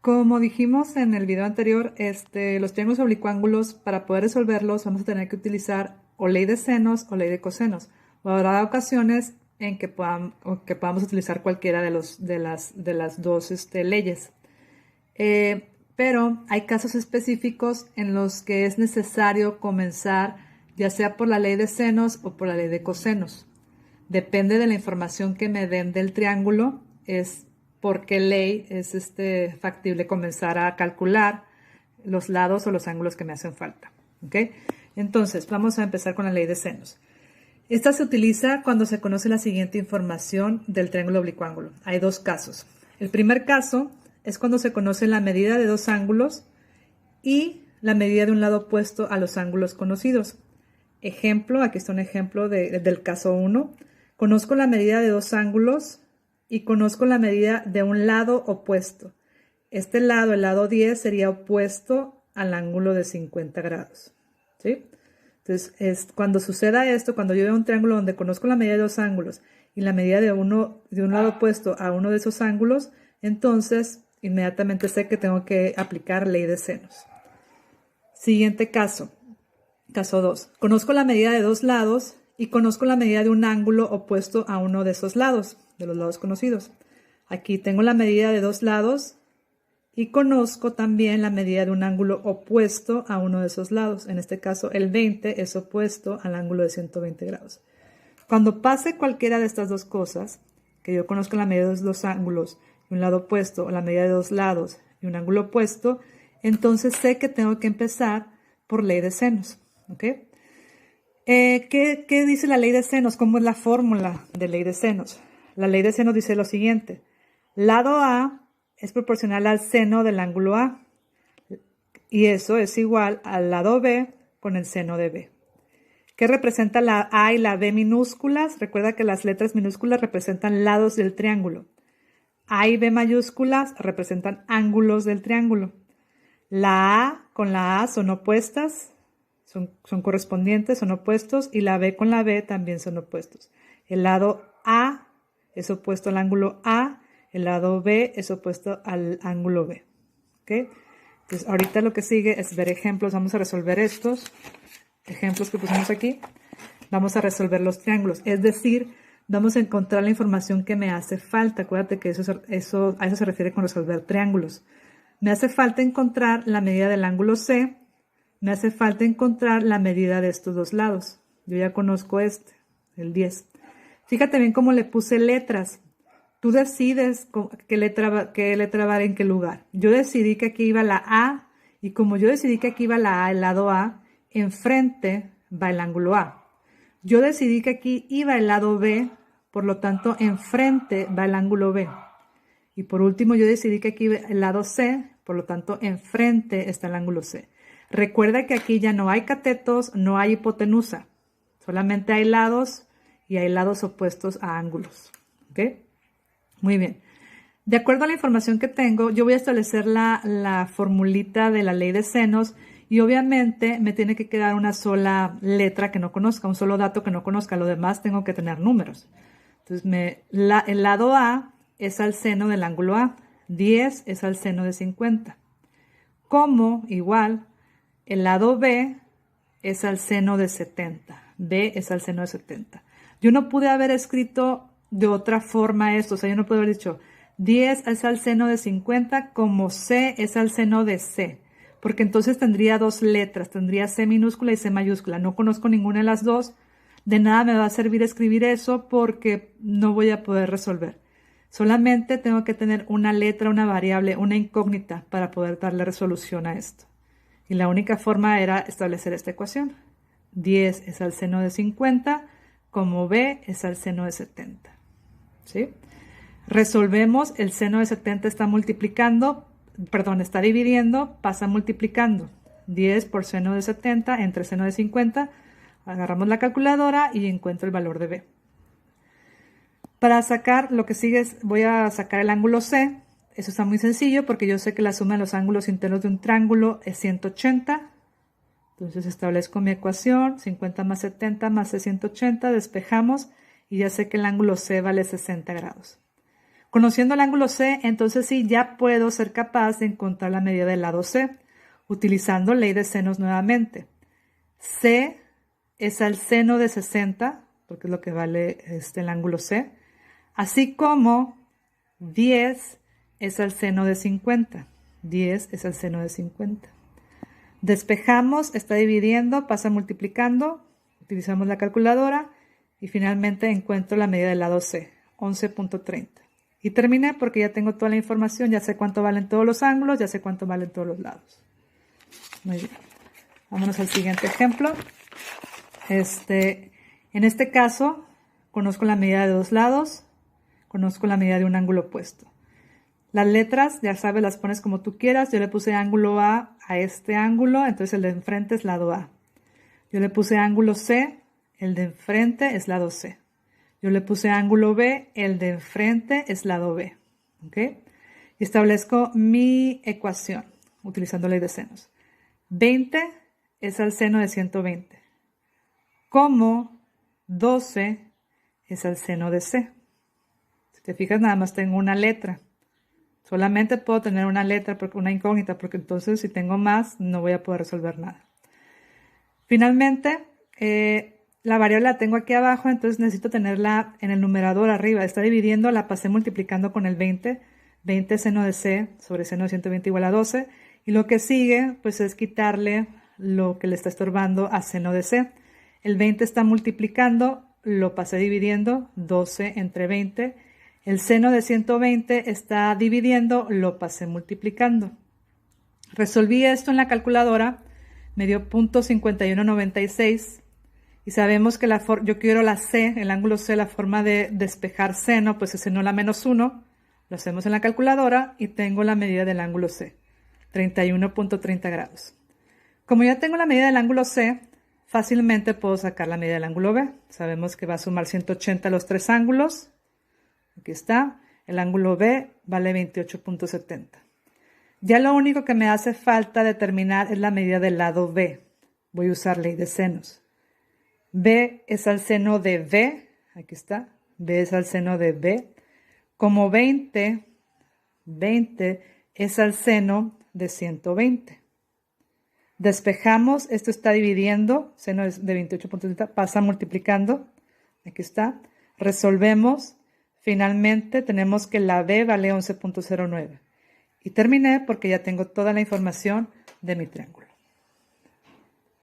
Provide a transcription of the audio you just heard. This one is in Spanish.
Como dijimos en el video anterior, los triángulos oblicuángulos, para poder resolverlos, vamos a tener que utilizar o ley de senos o ley de cosenos. O habrá ocasiones en que podamos utilizar cualquiera de las dos leyes. Pero hay casos específicos en los que es necesario comenzar ya sea por la ley de senos o por la ley de cosenos. Depende de la información que me den del triángulo, es por qué ley es factible comenzar a calcular los lados o los ángulos que me hacen falta. ¿Okay? Entonces, vamos a empezar con la ley de senos. Esta se utiliza cuando se conoce la siguiente información del triángulo oblicuángulo. Hay dos casos. El primer caso es cuando se conoce la medida de dos ángulos y la medida de un lado opuesto a los ángulos conocidos. Ejemplo, aquí está un ejemplo del caso 1. Conozco la medida de dos ángulos y conozco la medida de un lado opuesto. Este lado, el lado 10, sería opuesto al ángulo de 50 grados. ¿Sí? Entonces, cuando suceda esto, cuando yo veo un triángulo donde conozco la medida de dos ángulos y la medida de un lado opuesto a uno de esos ángulos, entonces inmediatamente sé que tengo que aplicar ley de senos. Siguiente caso. Caso 2. Conozco la medida de dos lados y conozco la medida de un ángulo opuesto a uno de esos lados, de los lados conocidos. Aquí tengo la medida de dos lados y conozco también la medida de un ángulo opuesto a uno de esos lados. En este caso, el 20 es opuesto al ángulo de 120 grados. Cuando pase cualquiera de estas dos cosas, que yo conozco la medida de dos ángulos y un lado opuesto, o la medida de dos lados y un ángulo opuesto, entonces sé que tengo que empezar por ley de senos. ¿Okay? ¿Qué dice la ley de senos? ¿Cómo es la fórmula de ley de senos? La ley de senos dice lo siguiente. Lado A es proporcional al seno del ángulo A. Y eso es igual al lado B con el seno de B. ¿Qué representa la A y la B minúsculas? Recuerda que las letras minúsculas representan lados del triángulo. A y B mayúsculas representan ángulos del triángulo. La A con la A son opuestas. Son correspondientes, son opuestos, y la B con la B también son opuestos. El lado A es opuesto al ángulo A, el lado B es opuesto al ángulo B. ¿Okay? Entonces, ahorita lo que sigue es ver ejemplos. Vamos a resolver estos ejemplos que pusimos aquí. Vamos a resolver los triángulos, es decir, vamos a encontrar la información que me hace falta. Acuérdate que a eso se refiere con resolver triángulos. Me hace falta encontrar la medida del ángulo C. Me hace falta encontrar la medida de estos dos lados. Yo ya conozco el 10. Fíjate bien cómo le puse letras. Tú decides qué letra va en qué lugar. Yo decidí que aquí iba la A, y como yo decidí que aquí iba la A, el lado A, enfrente va el ángulo A. Yo decidí que aquí iba el lado B, por lo tanto, enfrente va el ángulo B. Y por último, yo decidí que aquí iba el lado C, por lo tanto, enfrente está el ángulo C. Recuerda que aquí ya no hay catetos, no hay hipotenusa. Solamente hay lados y hay lados opuestos a ángulos. ¿Ok? Muy bien. De acuerdo a la información que tengo, yo voy a establecer la formulita de la ley de senos y obviamente me tiene que quedar una sola letra que no conozca, un solo dato que no conozca. Lo demás tengo que tener números. Entonces, el lado A es al seno del ángulo A. 10 es al seno de 50. Como, igual, el lado B es al seno de 70. B es al seno de 70. Yo no pude haber escrito de otra forma esto. O sea, yo no puedo haber dicho 10 es al seno de 50 como C es al seno de C. Porque entonces tendría dos letras. Tendría C minúscula y C mayúscula. No conozco ninguna de las dos. De nada me va a servir escribir eso porque no voy a poder resolver. Solamente tengo que tener una letra, una variable, una incógnita para poder darle resolución a esto. Y la única forma era establecer esta ecuación. 10 es al seno de 50, como B es al seno de 70. ¿Sí? Resolvemos, el seno de 70 está está dividiendo, pasa multiplicando. 10 por seno de 70 entre seno de 50. Agarramos la calculadora y encuentro el valor de B. Para sacar, lo que sigue voy a sacar el ángulo C. Eso está muy sencillo porque yo sé que la suma de los ángulos internos de un triángulo es 180. Entonces establezco mi ecuación, 50 más 70 más 180, despejamos y ya sé que el ángulo C vale 60 grados. Conociendo el ángulo C, entonces sí ya puedo ser capaz de encontrar la medida del lado C, utilizando ley de senos nuevamente. C es al seno de 60, porque es lo que vale el ángulo C, así como 10 es al seno de 50. 10 es al seno de 50. Despejamos, está dividiendo, pasa multiplicando, utilizamos la calculadora y finalmente encuentro la medida del lado C, 11.30. Y terminé porque ya tengo toda la información, ya sé cuánto valen todos los ángulos, ya sé cuánto valen todos los lados. Muy bien. Vámonos al siguiente ejemplo. En este caso, conozco la medida de dos lados, conozco la medida de un ángulo opuesto. Las letras, ya sabes, las pones como tú quieras. Yo le puse ángulo A este ángulo, entonces el de enfrente es lado A. Yo le puse ángulo C, el de enfrente es lado C. Yo le puse ángulo B, el de enfrente es lado B. ¿Ok? Y establezco mi ecuación utilizando ley de senos. 20 es al seno de 120, como 12 es al seno de C. Si te fijas, nada más tengo una letra. Solamente puedo tener una letra, una incógnita, porque entonces si tengo más no voy a poder resolver nada. Finalmente, la variable la tengo aquí abajo, entonces necesito tenerla en el numerador arriba. Está dividiendo, la pasé multiplicando con el 20. 20 seno de C sobre seno de 120 igual a 12. Y lo que sigue, pues es quitarle lo que le está estorbando a seno de C. El 20 está multiplicando, lo pasé dividiendo, 12 entre 20. El seno de 120 está dividiendo, lo pasé multiplicando. Resolví esto en la calculadora, me dio .5196 y sabemos que yo quiero la C, el ángulo C, la forma de despejar seno, pues es seno a la menos 1. Lo hacemos en la calculadora y tengo la medida del ángulo C, 31.30 grados. Como ya tengo la medida del ángulo C, fácilmente puedo sacar la medida del ángulo B. Sabemos que va a sumar 180 a los tres ángulos. Aquí está. El ángulo B vale 28.70. Ya lo único que me hace falta determinar es la medida del lado B. Voy a usar ley de senos. B es al seno de B. Aquí está. B es al seno de B. Como 20 es al seno de 120. Despejamos, esto está dividiendo, seno de 28.30, pasa multiplicando, aquí está, resolvemos, finalmente tenemos que la B vale 11.09. Y terminé porque ya tengo toda la información de mi triángulo.